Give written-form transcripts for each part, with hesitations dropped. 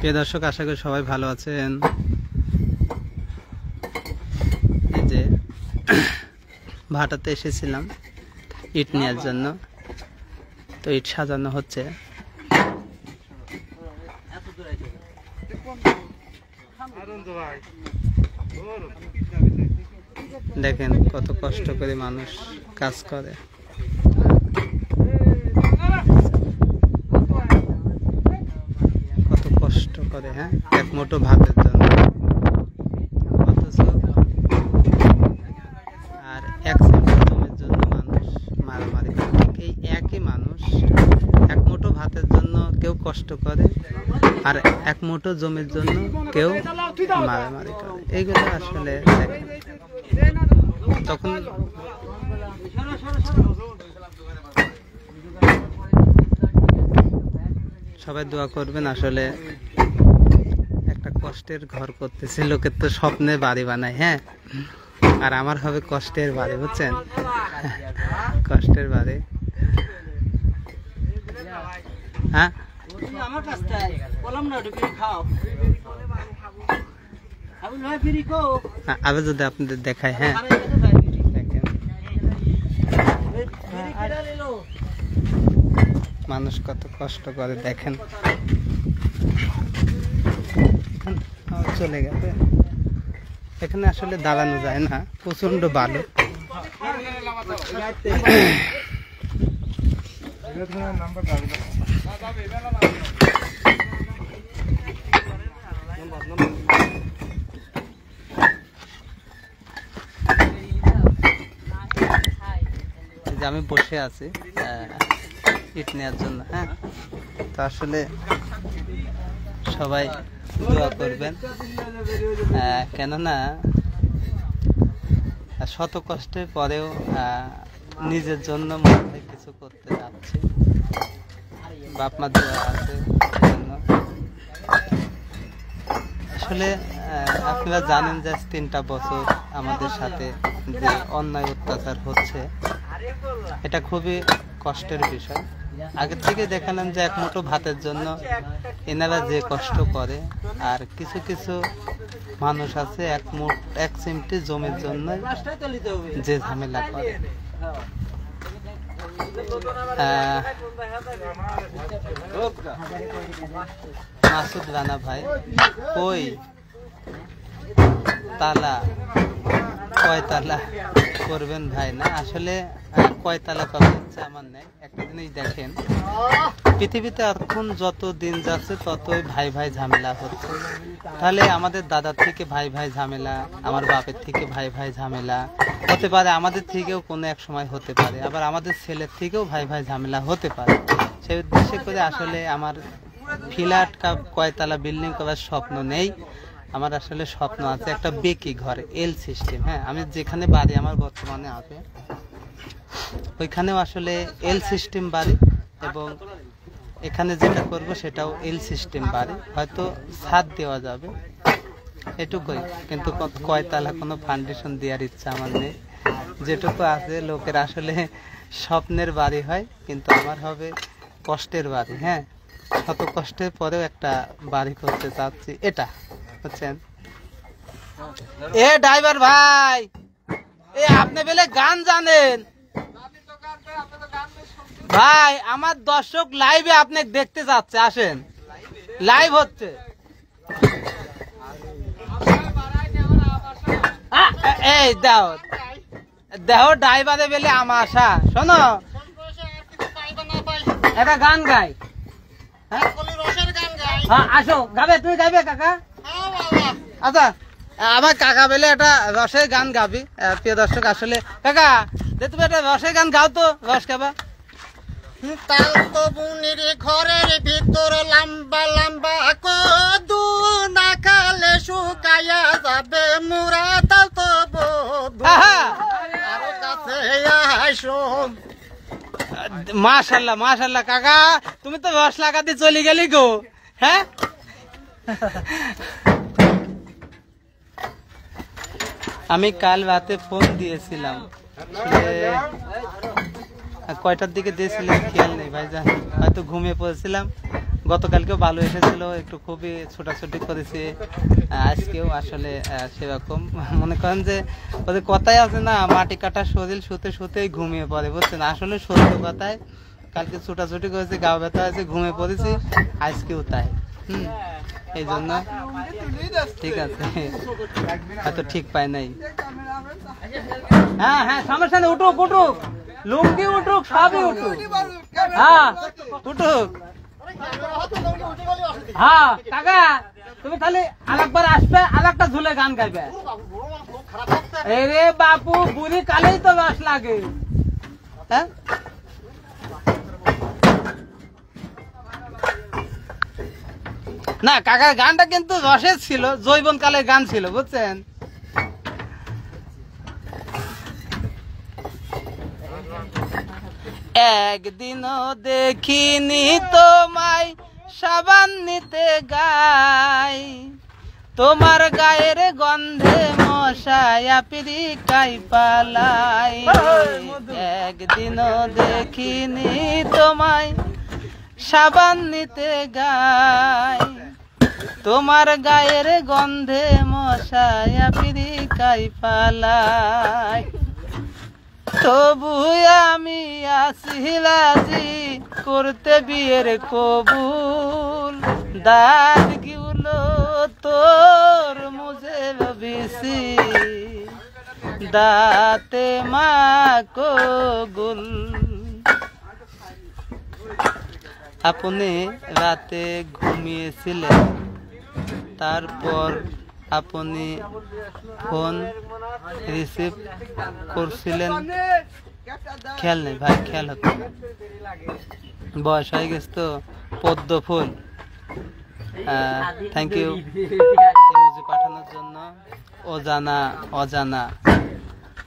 প্রিয় দর্শক, আশা করি সবাই ভালো আছেন। এই যে ভাটাতে এসেছিলাম ইট নেওয়ার জন্য, তো ইট সাজানো হচ্ছে। দেখেন কত কষ্ট করে মানুষ কাজ করে। কত কষ্ট করে, হ্যাঁ, এক মুঠো ভাতের জন্য। অথচ আর এক সেন্ট জমির জন্য মানুষ মারামারি করে। এই একই মানুষ এক মুঠো ভাতের জন্য কেউ কষ্ট করে, আর এক মুঠো জমির জন্য কেউ মারামারি করে। এইগুলো আসলে দেখেন, তখন সবাই দোয়া করবেন। আসলে একটা কষ্টের ঘর করতেছে, লোকের তো স্বপ্নে বাড়ি বানায়, হ্যাঁ, আর আমার হবে কষ্টের বাড়ি, বুঝছেন, কষ্টের বাড়ি। হ্যাঁ, আবার যদি আপনাদের দেখায়, হ্যাঁ, দেখেন মানুষ কত কষ্ট করে, দেখেন চলে গেছে। এখানে আসলে দাঁড়ানো যায় না, প্রচন্ড বালু। আমি বসে আছি ইট নেওয়ার জন্য, হ্যাঁ, তো আসলে সবাই দোয়া করবেন, কেননা শত কষ্টের পরেও নিজের জন্য মনে কিছু করতে যাচ্ছে, বাপ মা দোয়া আছে জন্য। আসলে আপনারা জানেন যে 3টা বছর আমাদের সাথে যে অন্যায় অত্যাচার হচ্ছে, এটা খুবই কষ্টের বিষয়। আগের থেকে দেখালাম যে এক মুঠো ভাতের জন্য এনারা যে কষ্ট করে, আর কিছু কিছু মানুষ আছে এক চিমটি জমির জন্য যে ঝামেলা করে। মাসুদ রানা ভাই, কই তালা কয়তালা করবেন ভাই? না, আসলে কয়তালা কথা হচ্ছে আমার নেই। একটা জিনিস দেখেন, পৃথিবীতে এখন যত দিন যাচ্ছে ততই ভাই ভাই ঝামেলা হচ্ছে। তাহলে আমাদের দাদার থেকে ভাই ভাই ঝামেলা, আমার বাপের থেকে ভাই ভাই ঝামেলা হতে পারে, আমাদের থেকেও কোনো এক সময় হতে পারে, আবার আমাদের ছেলের থেকেও ভাই ভাই ঝামেলা হতে পারে। সেই উদ্দেশ্যে করে আসলে আমার ফ্ল্যাট কয়তলা বিল্ডিং করার স্বপ্ন নেই। আমার আসলে স্বপ্ন আছে একটা বেকি ঘর, এল সিস্টেম। হ্যাঁ, আমি যেখানে বাড়ি আমার বর্তমানে আছে ওইখানেও আসলে এল সিস্টেম বাড়ি, এবং এখানে যেটা করব সেটাও এল সিস্টেম বাড়ি, হয়তো ছাদ দেওয়া যাবে এটুকুই, কিন্তু কয়তলা কোনো ফাউন্ডেশন দেওয়ার ইচ্ছা আমার নেই। যেটুকু আছে লোকের আসলে স্বপ্নের বাড়ি হয়, কিন্তু আমার হবে কষ্টের বাড়ি। হ্যাঁ, শত কষ্টের পরেও একটা বাড়ি করতে চাচ্ছি, এটা বুঝছেন। এ ড্রাইভার ভাই, আপনি বলে গান জানেন ভাই? আমার দর্শক লাইভে আপনি দেখতে যাচ্ছে, আসেন, লাইভ হচ্ছে। এই দাও দেহ ড্রাইভারে বেলে আমার আশা, শোনো একটা গান গাই। হ্যাঁ, আসো, গাবে, তুমি গাইবে কাকা? আচ্ছা, আমার কাকা বেলে একটা রসের গান গাবি। প্রিয় দর্শক, আসলে কাকা যে তুমি একটা রসের গান গাও তো, রস খাবা। তাল তো বুনির ঘরের ভিতর লম্বা লম্বা কদু, না খালে শুকাইয়া যাবে মুরা। তাল তো আরো কাছে আসো। মাশাল্লাহ মাশাল্লাহ কাকা, তুমি তো রস লাগাতে চলে গেলি গো। হ্যাঁ, আমি কাল রাতে ফোন দিয়েছিলাম, কয়টার দিকে দিয়েছিলেন খেয়াল নেই ভাইজান, হয়তো ঘুমিয়ে পড়েছিলাম। গতকালকেও ভালো এসেছিল, একটু খুবই ছোটাছুটি করেছি। আজকেও আসলে সেরকম মনে করেন যে ওদের কথাই আছে না, মাটি কাটা শরীর শুতে শুতেই ঘুমিয়ে পড়ে, বুঝছেন? আসলে সত্য কথায় কালকে ছোটাছুটি করেছি, গা ব্যথা হয়েছে, ঘুমিয়ে পড়েছি, আজকেও তাই। এই জন্য ঠিক আছে, হয়তো ঠিক পাই নাই। হ্যাঁ হ্যাঁ, সমস্যা নেই, উঠুক উঠুক, লুঙ্গি উঠুক, সবই উঠুক। হ্যাঁ উঠুক। হ্যাঁ কাকা, তুমি খালি আরেকবার আসবে, আরেকটা ঝুলে গান গাইবে। এরে বাপু, বুড়ি কালেই তো রস লাগে। হ্যাঁ না, কাকার গানটা কিন্তু রসের ছিল, জৈবন কালের গান ছিল, বুঝছেন? একদিনও দেখিনি তোমায় সাবান নিতে গাই, তোমার গায়ের গন্ধে মশায় পিরিকাই পালাই। একদিনও দেখিনি তোমায় সাবান নিতে গাই, তোমার গায়ের গন্ধে মশায় পিরিকাই পালাই। তবু আমি আসিলাজি করতে বিয়ের কবুল, দাঁত গিউলো তোর মুঝে বেশি, দাঁতে মা কগুল। আপনি রাতে ঘুমিয়েছিলেন, তারপর আপনি ফোন রিসিভ করছিলেন, খেয়াল নেই ভাই, খেয়াল হতো না, বয়স হয়ে গেছে তো। পদ্ম ফুল, থ্যাংক ইউ ইমোজি পাঠানোর জন্য। অজানা অজানা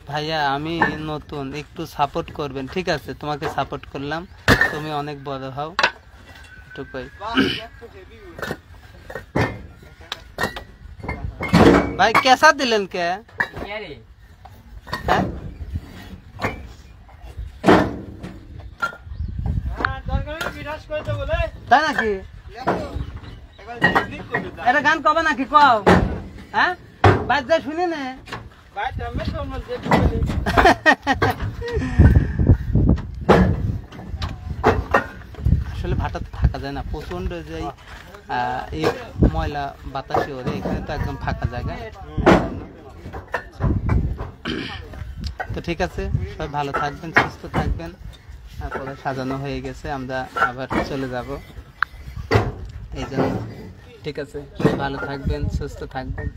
ভাইয়া, আমি নতুন, একটু সাপোর্ট করবেন, ঠিক আছে? তোমাকে সাপোর্ট করলাম, তুমি অনেক বড় হও, এটুকুই। ভাই কেসা দিলেন কে? হ্যাঁ তাই নাকি? এটা গান কবে নাকি কও? হ্যাঁ বাদ যা শুনি না। আসলে ভাটাতে থাকা যায় না, প্রচন্ড যে এই ময়লা বাতাসে ওরে, এখানে তো একদম ফাঁকা জায়গা। তো ঠিক আছে, সবাই ভালো থাকবেন, সুস্থ থাকবেন। তারপরে সাজানো হয়ে গেছে, আমরা আবার চলে যাব, এই জন্য ঠিক আছে, ভালো থাকবেন, সুস্থ থাকবেন।